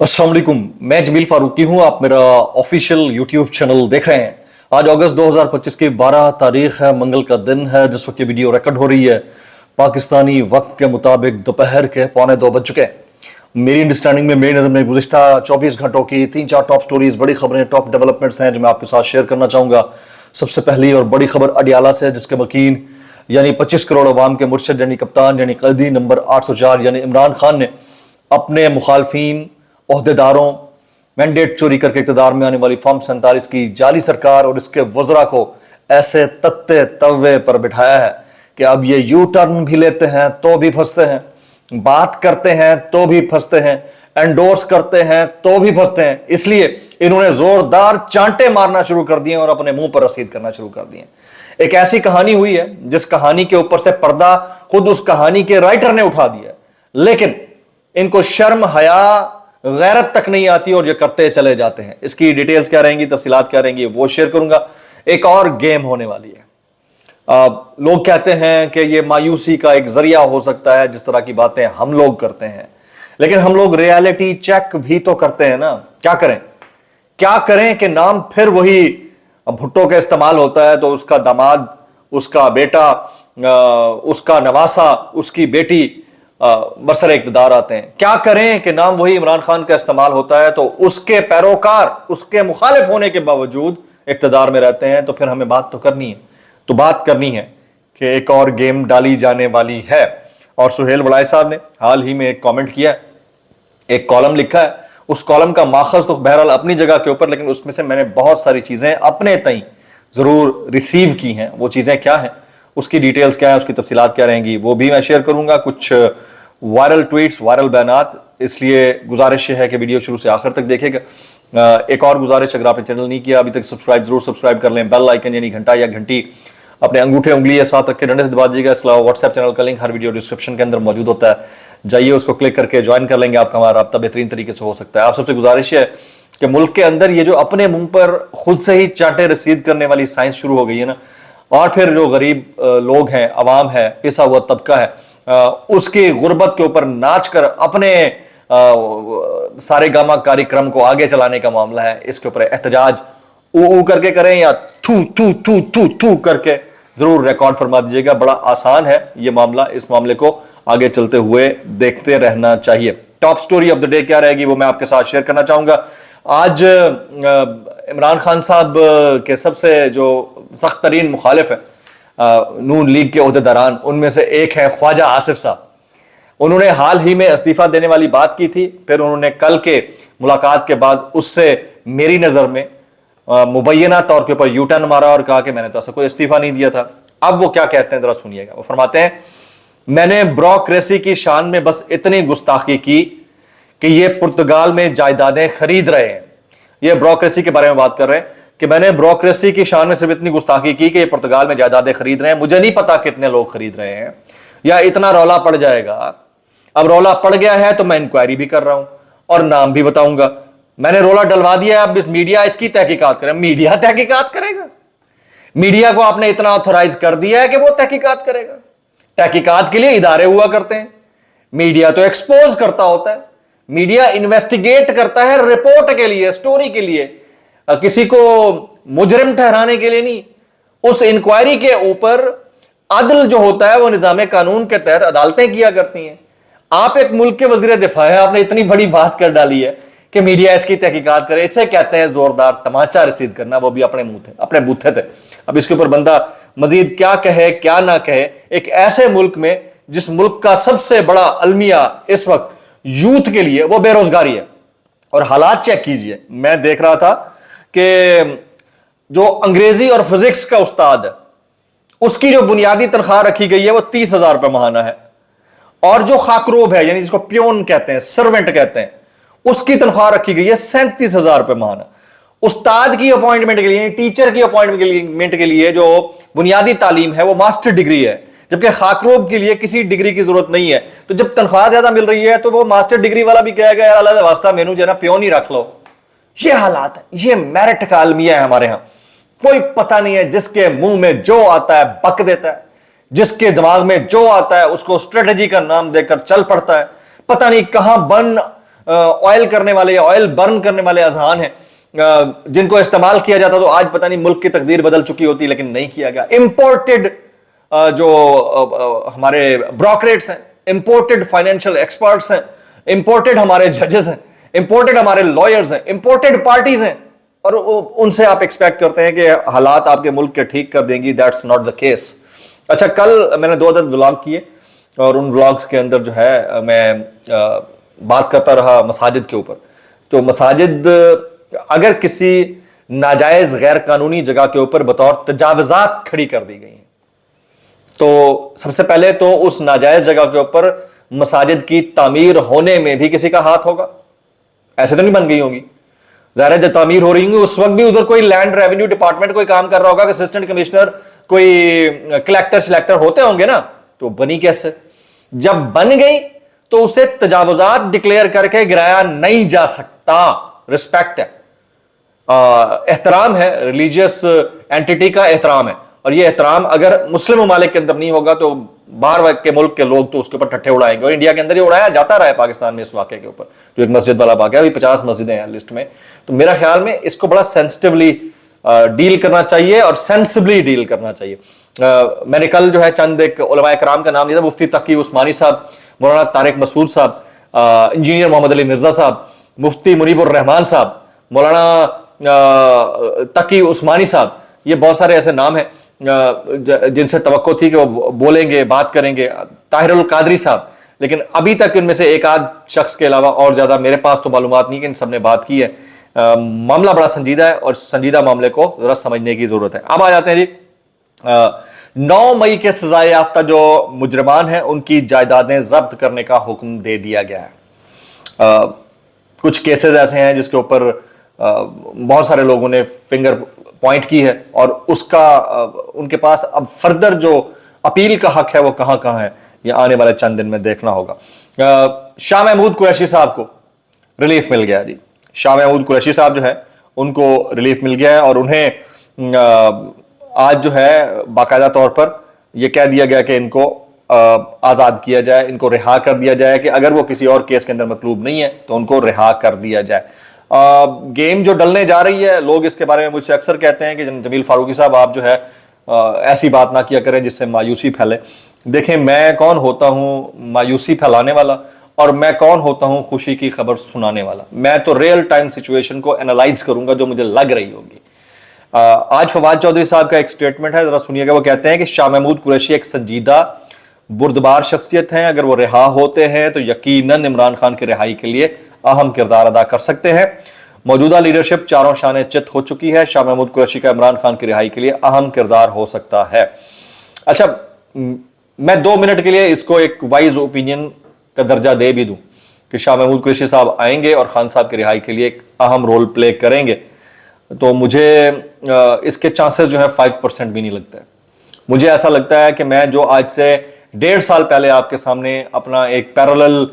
अस्सलाम वालेकुम, मैं जमील फारूकी हूं। आप मेरा ऑफिशियल यूट्यूब चैनल देख रहे हैं। आज अगस्त 2025 की 12 तारीख है, मंगल का दिन है। जिस वक्त ये वीडियो रिकॉर्ड हो रही है पाकिस्तानी वक्त के मुताबिक दोपहर के 1:45 बज चुके हैं। मेरी अंडरस्टैंडिंग में, मेरी नज़र में गुज़िश्ता 24 घंटों की 3-4 टॉप स्टोरीज, बड़ी खबरें, टॉप डेवलपमेंट्स हैं जो मैं आपके साथ शेयर करना चाहूँगा। सबसे पहली और बड़ी खबर अडियाला से, जिसके मकीन यानी 25 करोड़ अवाम के मुर्शद यानी कप्तान यानी कैदी नंबर 804 यानी इमरान खान ने अपने मुखालफीन, ओहदेदारों, मैंडेट चोरी करके इक़्तिदार में आने वाली फॉर्म 47 की जाली सरकार और इसके वज़रा को ऐसे तत्ते तवे पर बिठाया है कि अब ये यू टर्न भी लेते हैं तो भी फंसते हैं, बात करते हैं तो भी फंसते हैं, एंडोर्स करते हैं तो भी फंसते हैं। इसलिए इन्होंने जोरदार चांटे मारना शुरू कर दिए और अपने मुंह पर रसीद करना शुरू कर दिए। एक ऐसी कहानी हुई है जिस कहानी के ऊपर से पर्दा खुद उस कहानी के राइटर ने उठा दिया, लेकिन इनको शर्म, हया, गैरत तक नहीं आती और ये करते चले जाते हैं। इसकी डिटेल्स क्या रहेंगी, तफसीलात क्या रहेंगी, वो शेयर करूंगा। एक और गेम होने वाली है। लोग कहते हैं कि ये मायूसी का एक जरिया हो सकता है, जिस तरह की बातें हम लोग करते हैं, लेकिन हम लोग रियलिटी चेक भी तो करते हैं ना। क्या करें कि नाम फिर वही भुट्टो का इस्तेमाल होता है तो उसका दामाद, उसका बेटा, उसका नवासा, उसकी बेटी बरसर इक़्तिदार आते हैं। क्या करें कि नाम वही इमरान खान का इस्तेमाल होता है तो उसके पैरोकार, उसके मुखालिफ होने के बावजूद इक़्तिदार में रहते हैं। तो फिर हमें बात तो करनी है। तो बात करनी है कि एक और गेम डाली जाने वाली है। और सुहेल वड़ाई साहब ने हाल ही में एक कमेंट किया, एक कॉलम लिखा है। उस कॉलम का माखज तो बहरहाल अपनी जगह के ऊपर, लेकिन उसमें से मैंने बहुत सारी चीजें अपने तई जरूर रिसीव की हैं। वो चीजें क्या हैं, उसकी डिटेल्स क्या है, उसकी तफसीलात क्या रहेंगी, वो भी मैं शेयर करूंगा। कुछ वायरल ट्वीट्स, वायरल बयानात, इसलिए गुजारिश है कि वीडियो शुरू से आखिर तक देखेगा। एक और गुजारिश, अगर आपने चैनल नहीं किया अभी तक, जरूर सब्सक्राइब कर लें। बेल आइकन यानी घंटा या घंटी अपने अंगूठे उंगली या साथ रख के डंडे से दबा दीजिएगा। इसके अलावा व्हाट्सएप चैनल का लिंक हर वीडियो डिस्क्रिप्शन के अंदर मौजूद होता है, जाइए उसको क्लिक करके ज्वाइन कर लेंगे। आपका हमारा राब्ता बेहतरीन तरीके से हो सकता है। आप सबसे गुजारिश है कि मुल्क के अंदर ये जो अपने मुंह पर खुद से ही चांटे रसीद करने वाली साइंस शुरू हो गई है ना, और फिर जो गरीब लोग हैं, अवाम है, पिसा हुआ तबका है, उसकी गुर्बत के ऊपर नाच कर अपने सारे गामा कार्यक्रम को आगे चलाने का मामला है। इसके ऊपर एहतजाज ऊ करके करें या थू थू थू थू थू करके जरूर रिकॉर्ड फरमा दीजिएगा। बड़ा आसान है ये मामला। इस मामले को आगे चलते हुए देखते रहना चाहिए। Top story of the day क्या रहेगी वो मैं आपके साथ शेयर करना चाहूंगा। आज इमरान खान साहब के सबसे जो सख्त तरीन मुखालिफ है नून लीग के ओहदेदारान, उनमें से एक है ख्वाजा आसिफ साहब। उन्होंने हाल ही में इस्तीफा देने वाली बात की थी, फिर उन्होंने कल के मुलाकात के बाद उससे मेरी नजर में मुबैना तौर के ऊपर यू टर्न मारा और कहा कि मैंने तो ऐसा कोई इस्तीफा नहीं दिया था। अब वो क्या कहते हैं जरा सुनिएगा। वो फरमाते हैं, मैंने ब्यूरोक्रेसी की शान में बस इतनी गुस्ताखी की कि ये पुर्तगाल में जायदादें खरीद रहे हैं। ये ब्यूरोक्रेसी के बारे में बात कर रहे हैं कि मैंने ब्यूरोक्रेसी की शान में सिर्फ इतनी गुस्ताखी की कि ये पुर्तगाल में जायदादें खरीद रहे हैं। मुझे नहीं पता कितने लोग खरीद रहे हैं या इतना रौला पड़ जाएगा। अब रौला पड़ गया है तो मैं इंक्वायरी भी कर रहा हूं और नाम भी बताऊंगा। मैंने रोला डलवा दिया, अब मीडिया इसकी तहकीकात करे। मीडिया तहकीकात करेगा? मीडिया को आपने इतना ऑथोराइज कर दिया है कि वो तहकीकात करेगा। तहकीकात के लिए इदारे हुआ करते हैं। मीडिया तो एक्सपोज करता होता है, मीडिया इन्वेस्टिगेट करता है रिपोर्ट के लिए, स्टोरी के लिए, किसी को मुजरिम ठहराने के लिए नहीं। उस इंक्वायरी के ऊपर अदल जो होता है वो निजाम कानून के तहत अदालतें किया करती हैं। आप एक मुल्क के वजीर दिफा है, आपने इतनी बड़ी बात कर डाली है कि मीडिया इसकी तहकीकात करे। इसे कहते हैं जोरदार तमाचा रसीद करना, वो भी अपने मुंह थे, अपने बूथे थे। अब इसके ऊपर बंदा मजीद क्या कहे क्या ना कहे। एक ऐसे मुल्क में जिस मुल्क का सबसे बड़ा अलमिया इस वक्त यूथ के लिए वो बेरोजगारी है। और हालात चेक कीजिए, मैं देख रहा था कि जो अंग्रेजी और फिजिक्स का उस्ताद है उसकी जो बुनियादी तनख्वाह रखी गई है वो 30,000 रुपए माहाना है। और जो खाकरोब है, यानी जिसको प्योन कहते हैं, सर्वेंट कहते हैं, उसकी तनख्वाह रखी गई है 37,000 रुपए माहाना। उस्ताद की अपॉइंटमेंट के लिए, टीचर की अपॉइंटमेंट के लिए जो बुनियादी तालीम है वो मास्टर डिग्री है, जबकि खाकरोब के लिए किसी डिग्री की जरूरत नहीं है। तो जब तनख्वाह ज्यादा मिल रही है तो वो मास्टर डिग्री वाला भी कहेगा यार अल्लाह वास्ता मेनू जो है ना प्योन ही रख लो। ये हालात है, ये मेरिट का अलमिया है हमारे यहां। कोई पता नहीं है, जिसके मुंह में जो आता है बक देता है, जिसके दिमाग में जो आता है उसको स्ट्रेटजी का नाम देकर चल पड़ता है। पता नहीं कहां बन ऑयल करने वाले या ऑयल बर्न करने वाले अजहान हैं जिनको इस्तेमाल किया जाता तो आज पता नहीं मुल्क की तकदीर बदल चुकी होती, लेकिन नहीं किया गया। इंपोर्टेड जो हमारे ब्रोकरेट्स हैं, इंपोर्टेड फाइनेंशियल एक्सपर्ट्स हैं, इंपोर्टेड हमारे जजेस हैं, इंपोर्टेड हमारे लॉयर्स हैं, इंपोर्टेड पार्टीज हैं, और उनसे आप एक्सपेक्ट करते हैं कि हालात आपके मुल्क के ठीक कर देंगी। That's not the case. अच्छा, कल मैंने 2 अदद व्लॉग किए और उन व्लॉग्स के अंदर जो है मैं बात करता रहा मसाजिद के ऊपर। तो मसाजिद अगर किसी नाजायज गैर कानूनी जगह के ऊपर बतौर तजावजात खड़ी कर दी गई हैं, तो सबसे पहले तो उस नाजायज जगह के ऊपर मसाजिद की तामीर होने में भी किसी का हाथ होगा। ऐसे तो नहीं बन गई होंगी, ज़ाहिर है जब तामीर हो रही होंगी उस वक्त भी उधर कोई लैंड रेवेन्यू डिपार्टमेंट कोई काम कर रहा होगा, असिस्टेंट कमिश्नर, कोई कलेक्टर सिलेक्टर होते होंगे ना। तो बनी कैसे? जब बन गई तो उसे तजावुजात डिक्लेयर करके गिराया नहीं जा सकता। रिस्पेक्ट है, एहतराम है, रिलीजियस एंटिटी का एहतराम है, और ये एहतराम अगर मुस्लिम ममालिक के अंदर नहीं होगा तो बाहर के मुल्क के लोग तो उसके ऊपर ठट्ठे उड़ाएंगे, और इंडिया के अंदर ही उड़ाया जाता रहा है पाकिस्तान में इस वाक़े के ऊपर। जो एक मस्जिद वाला वाक़या, अभी 50 मस्जिदें हैं लिस्ट में। तो मेरा ख्याल में इसको बड़ा सेंसिटिवली डील करना चाहिए और सेंसिबली डील करना चाहिए। मैंने कल जो है चंद एक उलमाए कराम का नाम लिया था, मुफ्ती तकी उस्मानी साहब, मौलाना तारिक मसूद साहब, इंजीनियर मोहम्मद अली मिर्जा साहब, मुफ्ती मुनीबुर रहमान साहब, मौलाना तकी उस्मानी साहब, ये बहुत सारे ऐसे नाम हैं जिनसे तवक्को थी कि वो बोलेंगे, बात करेंगे। ताहिरुल कादरी साहब, लेकिन अभी तक इनमें से एक आध शख्स के अलावा और ज्यादा मेरे पास तो मालूमात नहीं कि इन सब ने बात की है। मामला बड़ा संजीदा है और संजीदा मामले को जरा समझने की जरूरत है। अब आ जाते हैं जी 9 मई के सजा याफ्ता जो मुजरमान हैं उनकी जायदादें जब्त करने का हुक्म दे दिया गया है। कुछ केसेस ऐसे हैं जिसके ऊपर बहुत सारे लोगों ने फिंगर पॉइंट की है और उसका उनके पास अब फर्दर जो अपील का हक है वो कहां कहां है, ये आने वाले चंद दिन में देखना होगा। शाह महमूद कुरैशी साहब को रिलीफ मिल गया जी। शाह महमूद कुरैशी साहब जो है उनको रिलीफ मिल गया है और उन्हें आज जो है बाकायदा तौर पर यह कह दिया गया कि इनको आजाद किया जाए, इनको रिहा कर दिया जाए कि अगर वो किसी और केस के अंदर मतलूब नहीं है तो उनको रिहा कर दिया जाए। गेम जो डलने जा रही है, लोग इसके बारे में मुझसे अक्सर कहते हैं कि जमील फारूकी साहब आप जो है ऐसी बात ना किया करें जिससे मायूसी फैले। देखें, मैं कौन होता हूं मायूसी फैलाने वाला और मैं कौन होता हूं खुशी की खबर सुनाने वाला। मैं तो रियल टाइम सिचुएशन को एनालाइज करूंगा जो मुझे लग रही होगी। आज फवाद चौधरी साहब का एक स्टेटमेंट है, जरा सुनिएगा। वो कहते हैं कि शाह महमूद कुरैशी एक संजीदा बुर्दबार शख्सियत हैं, अगर वो रिहा होते हैं तो यकीनन इमरान खान की रिहाई के लिए अहम किरदार अदा कर सकते हैं। मौजूदा लीडरशिप चारों शान चित हो चुकी है। शाह महमूद कुरैशी का इमरान खान की रिहाई के लिए अहम किरदार हो सकता है। अच्छा, मैं 2 मिनट के लिए इसको एक वाइज ओपिनियन का दर्जा दे भी दूं कि शाह महमूद कुरैशी साहब आएंगे और खान साहब की रिहाई के लिए एक अहम रोल प्ले करेंगे, तो मुझे इसके चांसेस जो है 5% भी नहीं लगता है। मुझे ऐसा लगता है कि मैं जो आज से 1.5 साल पहले आपके सामने अपना एक पैरेलल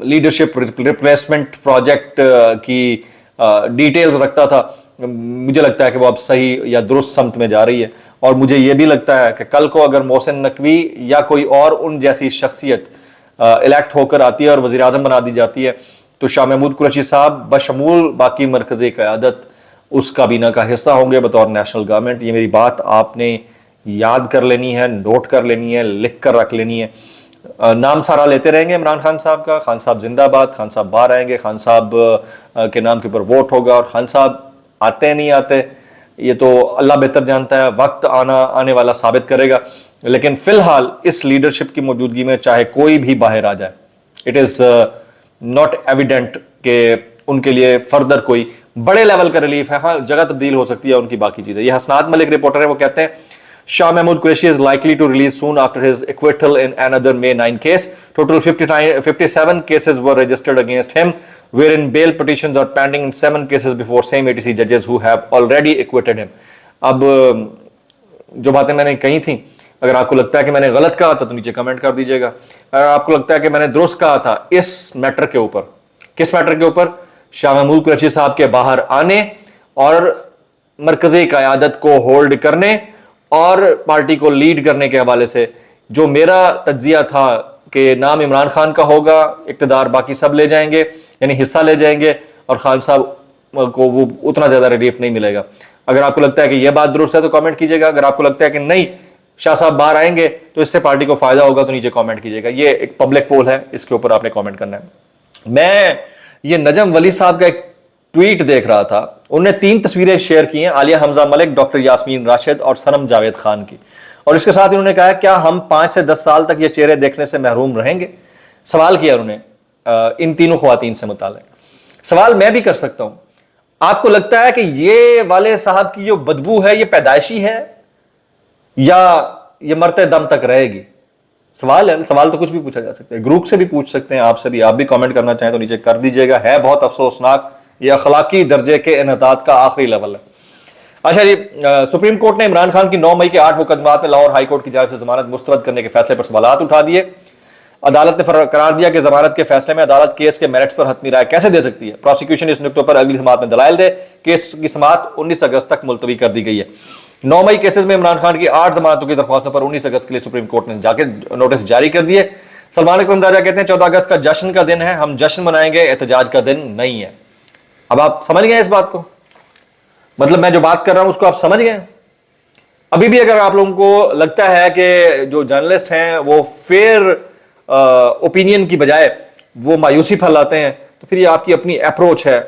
लीडरशिप रिप्लेसमेंट प्रोजेक्ट की डिटेल्स रखता था, मुझे लगता है कि वो अब सही या दुरुस्त समत में जा रही है। और मुझे ये भी लगता है कि कल को अगर मोहसिन नकवी या कोई और उन जैसी शख्सियत इलेक्ट होकर आती है और वज़ीर आज़म बना दी जाती है तो शाह महमूद कुरैशी साहब बशमूल बाकी मरकज़ी क़यादत उस काबीना का हिस्सा होंगे बतौर नेशनल गवर्नमेंट। ये मेरी बात आपने याद कर लेनी है, नोट कर लेनी है, लिख कर रख लेनी है। नाम सारा लेते रहेंगे इमरान खान साहब का, खान साहब जिंदाबाद, खान साहब बाहर आएंगे, खान साहब के नाम के ऊपर वोट होगा और खान साहब आते नहीं आते ये तो अल्लाह बेहतर जानता है, वक्त आने वाला साबित करेगा। लेकिन फिलहाल इस लीडरशिप की मौजूदगी में चाहे कोई भी बाहर आ जाए, इट इज नॉट एविडेंट कि उनके लिए फर्दर कोई बड़े लेवल का रिलीफ है। हाँ, जगह तब्दील हो सकती है, उनकी बाकी चीजें। ये हसनात मलिक रिपोर्टर है, वो कहते हैं Shah Mahmood Qureshi is likely to release soon after his acquittal in another May 9 case. Total 57 cases were registered against him, wherein bail petitions are pending in 7 cases before same ATC judges who have already acquitted him. अब जो बातें मैंने कही थी, अगर आपको लगता है कि मैंने गलत कहा था तो नीचे कमेंट कर दीजिएगा। अगर आपको लगता है कि मैंने दुरुस्त कहा था इस मैटर के ऊपर, किस मैटर के ऊपर? शाह महमूद कुरैशी साहब के बाहर आने और मरकजी क़यादत को होल्ड करने और पार्टी को लीड करने के हवाले से जो मेरा तज्जिया था کہ نام عمران خان کا ہوگا, اقتدار باقی سب لے جائیں گے, یعنی حصہ لے جائیں گے, اور خان صاحب کو وہ اتنا زیادہ ریلیف نہیں ملے گا. اگر آپ کو لگتا ہے کہ یہ بات درست ہے تو کامنٹ کیجیے گا. اگر آپ کو لگتا ہے کہ نہیں شاہ صاحب باہر آئیں گے تو اس سے پارٹی کو فائدہ ہوگا تو نیچے کامنٹ کیجیے گا. یہ ایک پبلک پول ہے, اس کے اوپر آپ نے کامنٹ کرنا ہے. میں یہ نجم ولی صاحب کا ایک ٹویٹ دیکھ رہا تھا, انہوں نے 3 تصویریں شیئر کی ہیں, عالیہ حمزہ ملک, ڈاکٹر یاسمین راشد اور صنم جاوید خان کی, اور اس کے ساتھ انہوں نے کہا کیا ہم 5 سے 10 سال تک یہ چہرے دیکھنے سے محروم رہیں گے. سوال کیا انہوں نے ان تینوں خواتین سے متعلق. سوال میں بھی کر سکتا ہوں, آپ کو لگتا ہے کہ یہ والے صاحب کی جو بدبو ہے یہ پیدائشی ہے یا یہ مرتے دم تک رہے گی؟ سوال ہے, سوال تو کچھ بھی پوچھا جا سکتا ہے, گروپ سے بھی پوچھ سکتے ہیں, آپ سے بھی, آپ بھی کامنٹ کرنا چاہیں تو نیچے کر دیجیے گا. ہے بہت افسوسناک, یہ اخلاقی درجے کے انحطاط کا آخری لیول ہے. اچھا جی, سپریم کورٹ نے عمران خان کی 9 مئی کے 8 مقدمات میں لاہور ہائی کورٹ کی جانب سے ضمانت مسترد کرنے کے فیصلے پر سوالات اٹھا دیے. عدالت نے قرار دیا کہ ضمانت کے فیصلے میں عدالت کیس کے میرٹس پر حتمی رائے کیسے دے سکتی ہے. پروسیکیوشن اس نقطے پر اگلی سماعت میں دلائل دے. کیس کی سماعت 19 اگست تک ملتوی کر دی گئی ہے. 9 مئی کیسز میں عمران خان کی 8 ضمانتوں کی درخواستوں پر 19 اگست کے لیے سپریم کورٹ نے جا کے نوٹس جاری کر دیے. سلمان اکرم راجہ کہتے ہیں 14 اگست کا جشن کا دن ہے, ہم جشن منائیں گے, احتجاج کا دن نہیں ہے. اب آپ سمجھ گئے اس بات کو, مطلب میں جو بات کر رہا ہوں اس کو آپ سمجھ گئے. ابھی بھی اگر آپ لوگوں کو لگتا ہے کہ جو جرنلسٹ ہیں وہ فیئر اوپینین کی بجائے وہ مایوسی پھیلاتے ہیں تو پھر یہ آپ کی اپنی اپروچ ہے,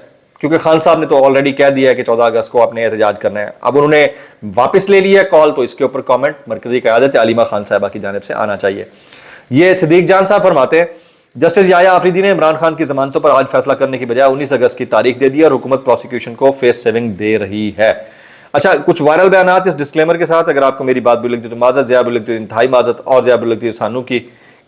کیونکہ خان صاحب نے تو آلریڈی کہہ دیا ہے کہ 14 اگست کو آپ نے احتجاج کرنا ہے. اب انہوں نے واپس لے لیا کال, تو اس کے اوپر کامنٹ مرکزی قیادت علیمہ خان صاحبہ کی جانب سے آنا چاہیے. یہ صدیق جان صاحب فرماتے ہیں جسٹس یحییٰ آفریدی نے عمران خان کی ضمانتوں پر آج فیصلہ کرنے کی بجائے 19 اگست کی تاریخ دے دی اور حکومت پروسیکیوشن کو فیس سیونگ دے رہی ہے. اچھا, کچھ وائرل بیانات اس ڈسکلیمر کے ساتھ, اگر آپ کو میری بات بھی لگتی تو معذرت, ضیاء بھی لگتی تو انتہائی معذرت, اور ضیاء بھی لگتی سانو کی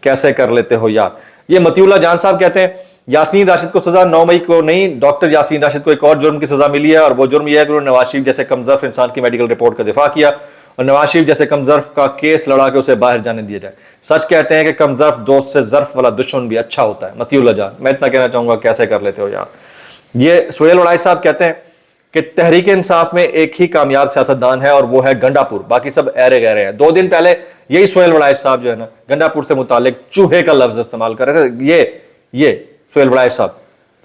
کیسے کر لیتے ہو یار. یہ متی اللہ جان صاحب کہتے ہیں یاسمین راشد کو سزا 9 مئی کو نہیں, ڈاکٹر یاسمین راشد کو ایک اور جرم کی سزا ملی ہے, اور وہ جرم یہ ہے کہ انہوں نے نواز شریف جیسے کمظرف انسان کی میڈیکل رپورٹ کا دفاع کیا اور نواز شریف جیسے کمظرف کا کیس لڑا کے اسے باہر جانے دیا جائے. سچ کہتے ہیں کہ کمظرف دوست سے ظرف والا دشمن بھی اچھا ہوتا ہے. متی اللہ جان, میں اتنا کہنا چاہوں گا کیسے کر لیتے ہو یار. یہ سہیل وڑائی صاحب کہتے ہیں کہ تحریک انصاف میں ایک ہی کامیاب سیاستدان ہے اور وہ ہے گنڈا پور, باقی سب ایرے گہرے ہیں. 2 دن پہلے یہی سہیل وڑائی صاحب جو ہے نا گنڈا پور سے متعلق چوہے کا لفظ استعمال کر رہے تھے. یہ سہیل وڑائی صاحب,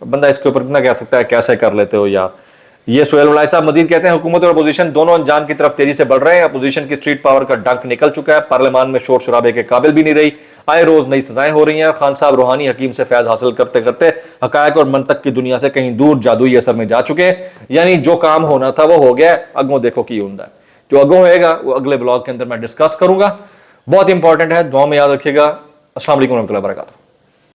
بندہ اس کے اوپر اتنا کہہ سکتا ہے کیسے کر لیتے ہو یار. یہ سہیل وڑائی صاحب مزید کہتے ہیں حکومت اور اپوزیشن دونوں انجام کی طرف تیزی سے بڑھ رہے ہیں. اپوزیشن کی اسٹریٹ پاور کا ڈنک نکل چکا ہے, پارلیمان میں شور شرابے کے قابل بھی نہیں رہی, آئے روز نئی سزائیں ہو رہی ہیں. خان صاحب روحانی حکیم سے فیض حاصل کرتے کرتے حقائق اور منطق کی دنیا سے کہیں دور جادوئی اثر میں جا چکے ہیں. یعنی جو کام ہونا تھا وہ ہو گیا, اگوں دیکھو کی ہوندا ہے. جو اگوں ہوئے گا وہ اگلے بلاگ کے اندر میں ڈسکس کروں گا, بہت امپورٹنٹ ہے, دعا میں یاد رکھیے گا. السلام علیکم ورحمۃ اللہ وبرکاتہ.